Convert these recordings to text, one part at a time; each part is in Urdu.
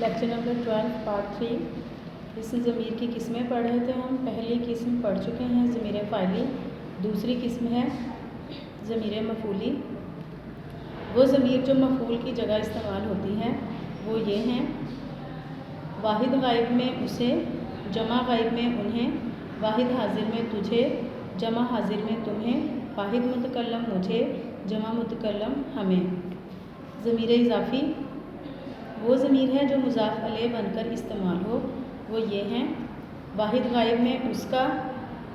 لیکچر نمبر 12 پارٹ 3 اس ضمیر کی قسمیں پڑھ رہے تھے ہم۔ پہلی قسم پڑھ چکے ہیں ضمیر فاعلی، دوسری قسم ہے ضمیر مفعولی۔ وہ ضمیر جو مفعول کی جگہ استعمال ہوتی ہے وہ یہ ہیں: واحد غائب میں اسے، جمع غائب میں انہیں، واحد حاضر میں تجھے، جمع حاضر میں تمہیں، واحد متکلم مجھے، جمع متکلم ہمیں۔ ضمیر اضافی وہ ضمیر ہے جو مضاف الیہ بن کر استعمال ہو، وہ یہ ہیں: واحد غائب میں اس کا،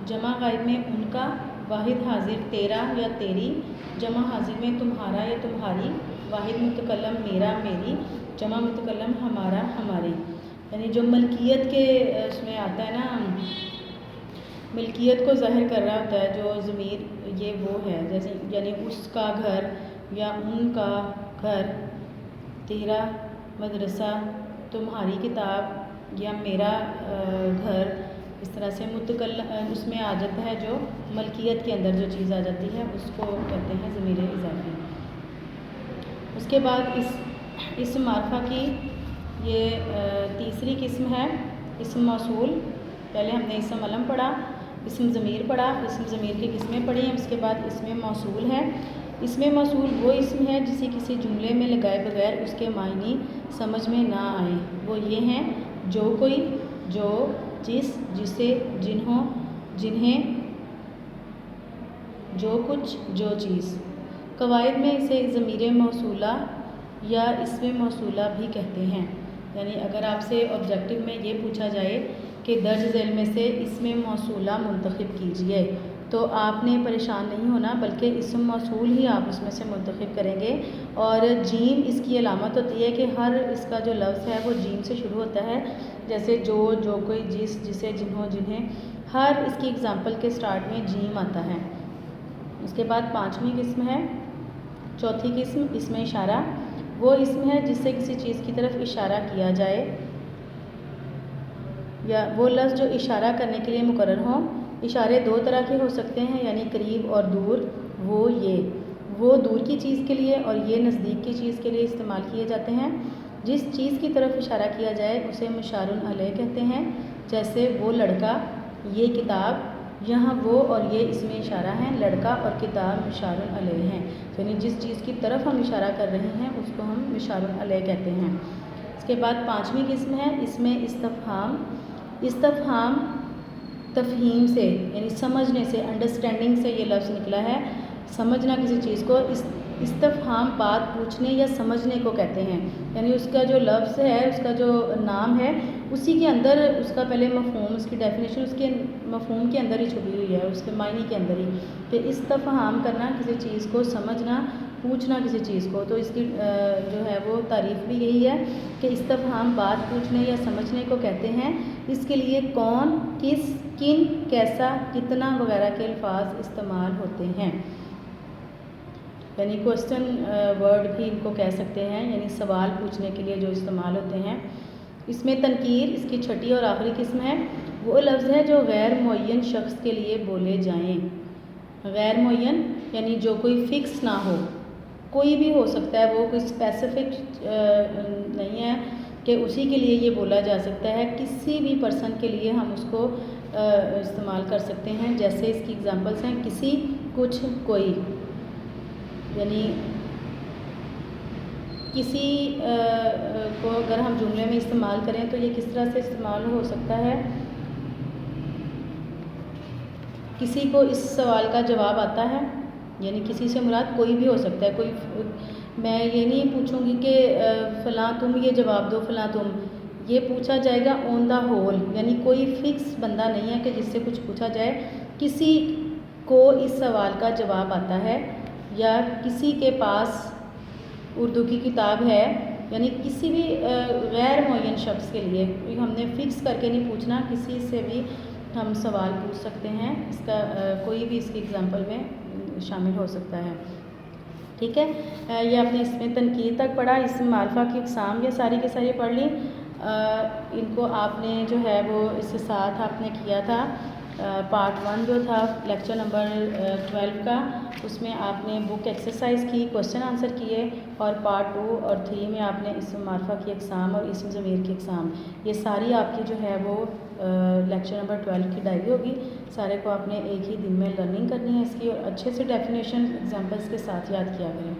جمع غائب میں ان کا، واحد حاضر تیرا یا تیری، جمع حاضر میں تمہارا یا تمہاری، واحد متکلم میرا میری، جمع متکلم ہمارا ہماری۔ یعنی جو ملکیت کے اس میں آتا ہے نا، ملکیت کو ظاہر کر رہا ہوتا ہے جو ضمیر، یہ وہ ہے جیسے یعنی اس کا گھر یا ان کا گھر، تیرا مدرسہ، تمہاری کتاب یا میرا گھر، اس طرح سے متکلم اس میں آ جاتا ہے جو ملکیت کے اندر جو چیز آ جاتی ہے اس کو کہتے ہیں ضمیر اضافی۔ اس کے بعد اسم معرفہ کی یہ تیسری قسم ہے اسم موصول۔ پہلے ہم نے اسم علم پڑھا، اسم ضمیر پڑھا، اسم ضمیر کی قسمیں پڑھی ہیں، اس کے بعد اسم موصول ہے۔ اسم موصول وہ اسم ہے جسے کسی جملے میں لگائے بغیر اس کے معنی سمجھ میں نہ آئیں۔ وہ یہ ہیں: جو کوئی، جو، جس، جسے، جنہوں، جنہیں، جو کچھ، جو چیز۔ قواعد میں اسے ضمیر موصولہ یا اسم موصولہ بھی کہتے ہیں۔ یعنی اگر آپ سے آبجیکٹو میں یہ پوچھا جائے کہ درج ذیل میں سے اسم موصولہ منتخب کیجیے تو آپ نے پریشان نہیں ہونا، بلکہ اسم موصول ہی آپ اس میں سے منتخب کریں گے۔ اور جیم اس کی علامت ہوتی ہے کہ ہر اس کا جو لفظ ہے وہ جیم سے شروع ہوتا ہے، جیسے جو، جو کوئی، جس، جسے، جنہوں، جنہیں، ہر اس کی اگزامپل کے سٹارٹ میں جیم آتا ہے۔ اس کے بعد پانچویں قسم ہے، چوتھی قسم اسم اشارہ۔ وہ اسم ہے جس سے کسی چیز کی طرف اشارہ کیا جائے یا وہ لفظ جو اشارہ کرنے کے لیے مقرر ہوں۔ اشارے دو طرح کے ہو سکتے ہیں، یعنی قریب اور دور۔ وہ دور کی چیز کے لیے اور یہ نزدیک کی چیز کے لیے استعمال کیے جاتے ہیں۔ جس چیز کی طرف اشارہ کیا جائے اسے مشار علیہ کہتے ہیں، جیسے وہ لڑکا، یہ کتاب۔ یہاں وہ اور یہ اسم اشارہ ہیں، لڑکا اور کتاب مشار علیہ ہیں، یعنی جس چیز کی طرف ہم اشارہ کر رہے ہیں اس کو ہم مشار علیہ کہتے ہیں۔ اس کے بعد پانچویں قسم ہے اسم استفہام۔ استفہام تفہیم سے یعنی سمجھنے سے، انڈرسٹینڈنگ سے یہ لفظ نکلا ہے، سمجھنا کسی چیز کو۔ استفہام بات پوچھنے یا سمجھنے کو کہتے ہیں، یعنی اس کا جو لفظ ہے، اس کا جو نام ہے، اسی کے اندر اس کا پہلے مفہوم، اس کی ڈیفینیشن اس کے مفہوم کے اندر ہی چھپی ہوئی ہے، اس کے معنی کے اندر ہی، کہ استفہام کرنا کسی چیز کو، سمجھنا، پوچھنا کسی چیز کو۔ تو اس کی جو ہے وہ تعریف بھی یہی ہے کہ استفہام بات پوچھنے یا سمجھنے کو کہتے ہیں۔ اس کے لیے کون، کس، کن، کیسا، کتنا وغیرہ کے الفاظ استعمال ہوتے ہیں، یعنی کوسچن ورڈ بھی ان کو کہہ سکتے ہیں، یعنی سوال پوچھنے کے لیے جو استعمال ہوتے ہیں۔ اس میں تنکیر اس کی چھٹی اور آخری قسم ہے۔ وہ لفظ ہے جو غیر معین شخص کے لیے بولے جائیں۔ غیر معین یعنی جو کوئی فکس نہ ہو، کوئی بھی ہو سکتا ہے، وہ کوئی اسپیسیفک نہیں ہے کہ اسی کے لیے یہ بولا جا سکتا ہے، کسی بھی پرسن کے لیے ہم اس کو استعمال کر سکتے ہیں۔ جیسے اس کی اگزامپلس ہیں: کسی، کچھ، کوئی۔ یعنی کسی کو اگر ہم جملے میں استعمال کریں تو یہ کس طرح سے استعمال ہو سکتا ہے: کسی کو اس سوال کا جواب آتا ہے، یعنی کسی سے مراد کوئی بھی ہو سکتا ہے۔ کوئی، میں یہ نہیں پوچھوں گی کہ فلاں تم یہ جواب دو، فلاں تم، یہ پوچھا جائے گا آن دا ہول، یعنی کوئی فکس بندہ نہیں ہے کہ جس سے کچھ پوچھا جائے۔ کسی کو اس سوال کا جواب آتا ہے، یا کسی کے پاس اردو کی کتاب ہے، یعنی کسی بھی غیر معین شخص کے لیے، ہم نے فکس کر کے نہیں پوچھنا، کسی سے بھی ہم سوال پوچھ سکتے ہیں، اس کا کوئی بھی اس کی اگزامپل میں شامل ہو سکتا ہے۔ ٹھیک ہے، یہ آپ نے اس میں تنکیر تک پڑھا۔ اسم معرفہ کی اقسام یہ ساری کی ساری پڑھ لی۔ ان کو آپ نے جو ہے وہ اس کے ساتھ آپ نے کیا تھا پارٹ 1 جو تھا لیکچر نمبر 12 کا، اس میں آپ نے بک ایکسرسائز کی، کوشچن آنسر کیے، اور پارٹ 2 اور 3 میں آپ نے اسم معرفہ کی اقسام اور اسم ضمیر کی اقسام، یہ ساری آپ کی جو ہے وہ لیکچر نمبر 12 کی ڈائری ہوگی. سارے کو آپ نے ایک ہی دن میں لرننگ کرنی ہے اس کی، اور اچھے سے ڈیفینیشن ایگزامپلس کے ساتھ یاد کیا کریں.